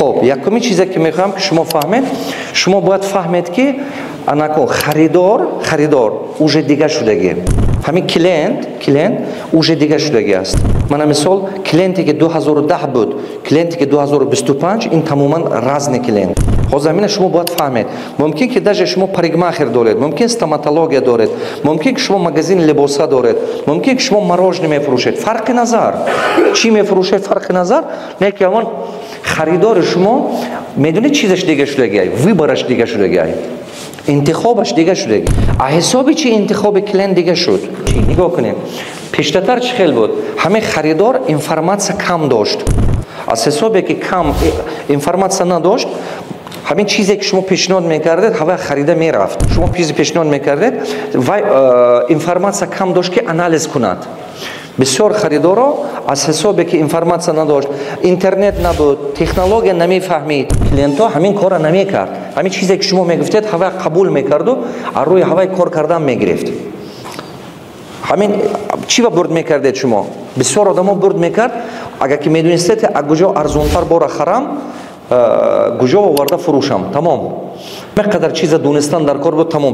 خب یکمی چیزی که میخوام که شما فهمید، شما باید فهمید که اناکو خریدار уже دیگه شدگی، همین کلینت уже دیگه شدگی است. من مثال کلینتی که 2010 بود، کلینتی که 2025 این تماما رزن کلینت. زمین شما باید فهمید. ممکن که даже شما پریگماخر دارید، ممکن استоматология دارید، ممکن که شما مغازین لباسا دارید، ممکن که شما مروژه میفروشید. فرق نظر چی میفروشید، فرق نظر نه که اون خریدار شما میدونید چیزش دیگه شدگی، وиборش دیگه شدگی، انتخابش دیگه شده. حسابی چی انتخاب کلینت دیگه شد. چی نگاه کنید، پیشتر چه خیلی بود، همه خریدار اینفورماسیون کم داشت. از حسابی که کم اینفورماسیون نداشت، همین چیزی که شما پیشنهاد میکردید هوا خریده میرفت. شما چیزی پیشنهاد میکردید و اینفورماسیون کم داشت که آنالیز کند. بسیار خریدارا از حسابی که اینفورماسیون نداشت، اینترنت نبود، تکنولوژی نمیفهمید، کلینتا همین کارا نمیکرد. همین چیزی که شما میگفتید هوا قبول میکرد و روی هوای کار کردن میگرفت. همین چی برد میکردید شما؟ بسیار آدما برد میکرد. اگر که میدونستید کجا ارزانتر بار خرم، کجا آورده فروشم، تمام. مقدار چیز دونستان در کار بود، تمام.